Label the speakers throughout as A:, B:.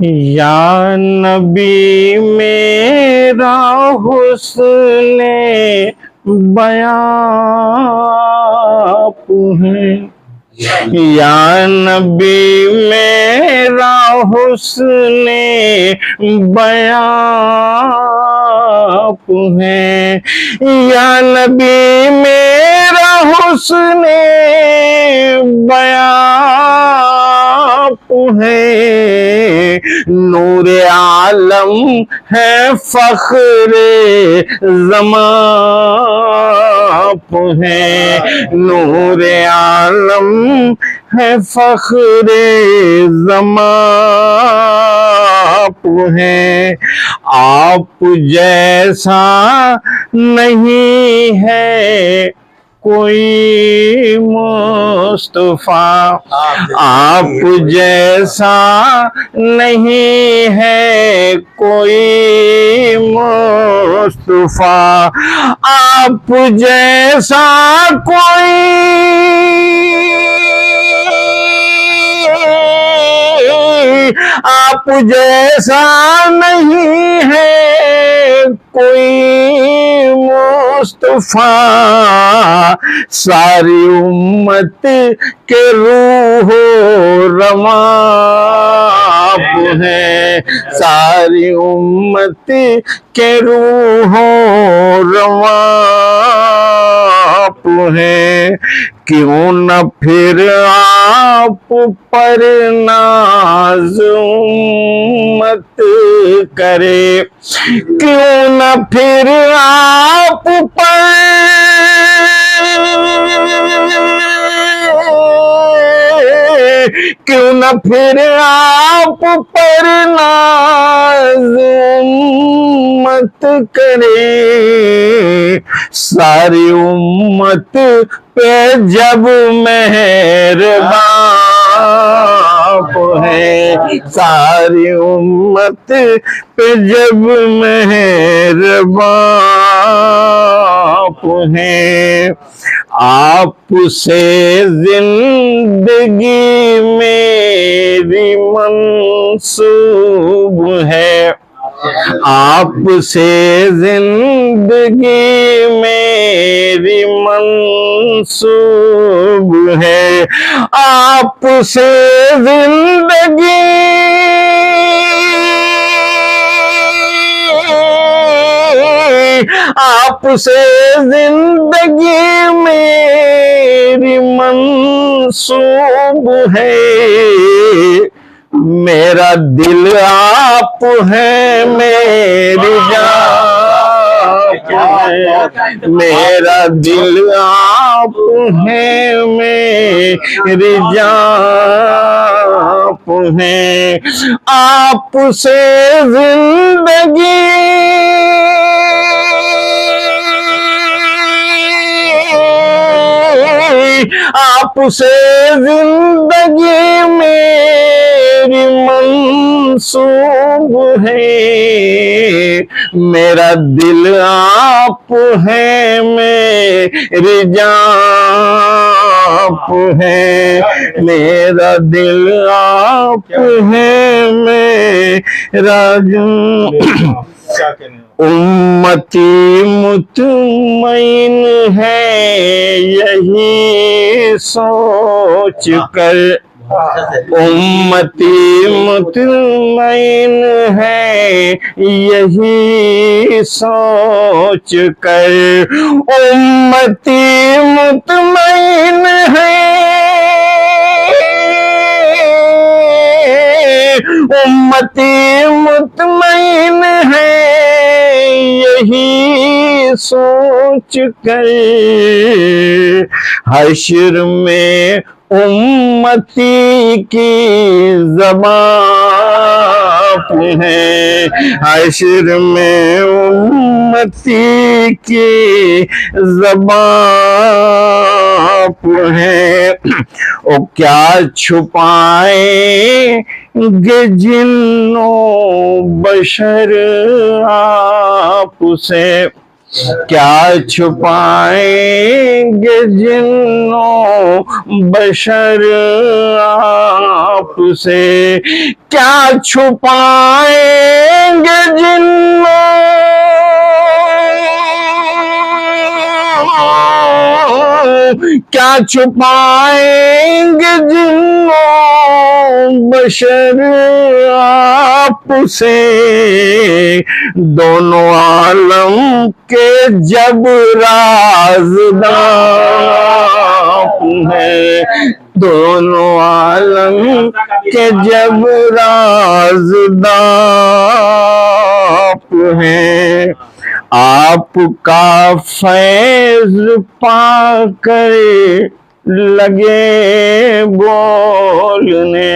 A: या नबी मेरा हुस्ने बयां आप हैं, या नबी मेरा हुस्ने बयां आप हैं, या नबी मेरा हुस्ने बयां आप हैं, नूरे आलम है फख्रे ज़मां आप हैं, नूरे आलम है फख्रे ज़मां आप हैं, आप जैसा नहीं है कोई मुस्तफा, आप जैसा नहीं है कोई मुस्तफा, आप जैसा कोई आप जैसा नहीं है कोई मुस्तफा, सारी उम्मत के रूहो रवां आप हैं, सारी उम्मत के रूहो रवां आप हैं, क्यों न फिर आप पर नाज उम्मत करे, क्यों न फिर आप पर क्यों न फिर आप पर नाज उम्मत करे, सारी उम्मत पे जब मेहरबान आप है, सारी उम्मत पे जब मेहरबान आप है, आपसे जिंदगी मेरी मंसूब है, आपसे जिंदगी मेरी मंसूब है, आपसे जिंदगी आपसे जिंदगी मेरी मंसूब है, मेरा दिल आप है मेरी जान है, मेरा दिल आप है मेरी जान आप है, आपसे जिंदगी आपसे जिंदगी मेरी मंसूब है, मेरा दिल आप है मेरी जान आप है, मेरा दिल आप है मेरा जान। उम्मती मुतमईन है यही सोच कर, उम्मती मुतमईन है यही सोच कर, उम्मती मुतमईन है, उम्मती मुतमईन है यही सोच कर, हश्र में उम्मती की ज़बान है, हश्र में उम्मती की ज़बान है, ओ क्या छुपाएंगे जिन्नो बशर आपसे, क्या छुपाएंगे जिन्नों बशर आपसे, क्या छुपाएंगे जिन्नों क्या छुपाएंगे जिन्नों बशर आपसे, दोनों आलम के जब राज़दार हैं, दोनों आलम के जब राज़दार हैं। आपका फैज पाकर लगे बोलने,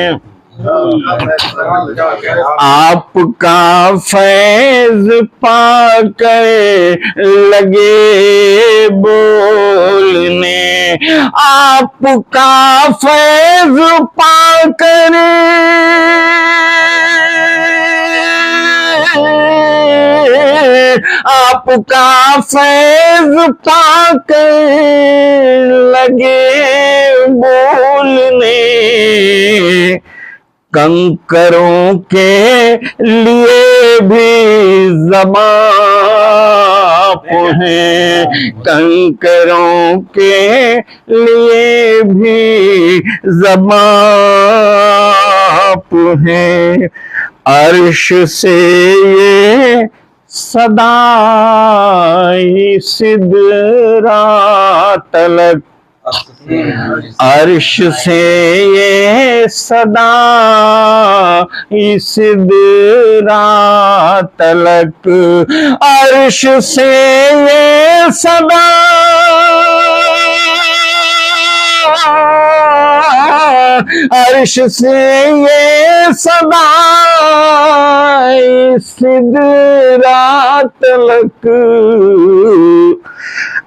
A: आपका फैज पाकर लगे बोलने, आपका फैज पाकर आपका फैज पाकर लगे बोलने, कंकरों के लिए भी ज़बां हैं, कंकरों के लिए भी ज़बां हैं। अर्श से ये सदाई सिदरा तलक, अर्श से ये सदा सिदरा तलक, अर्श से ये सदा अर्श से ये सदा सिदरा तलक।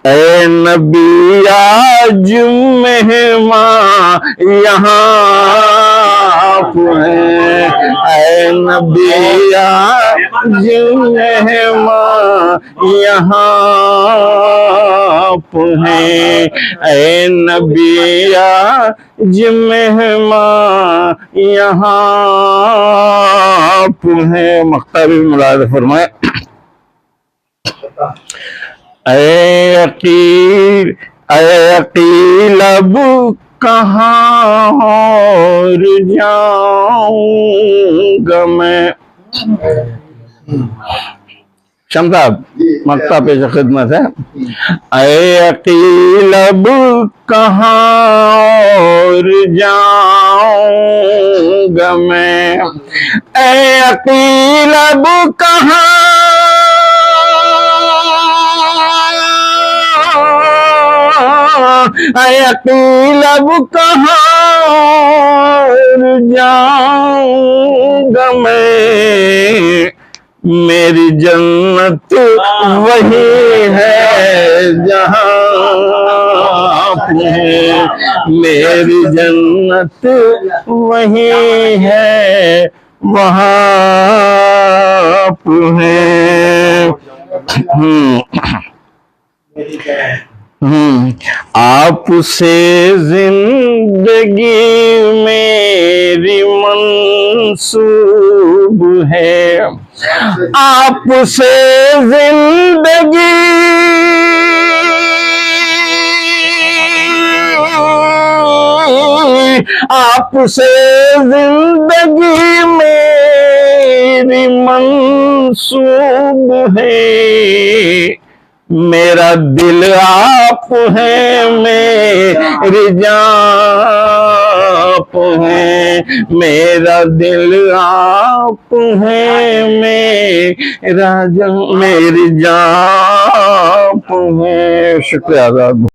A: ऐ नबी आज मेहमान यहाँ आप हैं, ऐ नबी आज मेहमान यहाँ आप हैं, ऐ नबी आज मेहमान यहाँ आप हैं। मक्ता भी मुलाद फरमाए। ऐ अकील अब कहाँ और जाऊंगा मैं। क्षमता मक्ता पे जो खिदमत है। ऐ अकील अब कहाँ और जाऊंगा मैं, ऐ अकील अब कहाँ अकील अब कहाँ जाऊंगा मैं। मेरी जन्नत वही है जहाँ आप हैं, मेरी जन्नत वही है वहाँ आप हैं। आपसे जिंदगी मेरी मंसूब है, आपसे जिंदगी आपसे जिंदगी मेरी मंसूब है। मेरा दिल आप है, मेरी जान आप है, मेरा दिल आप है, मेरी जान आप है। शुक्रिया।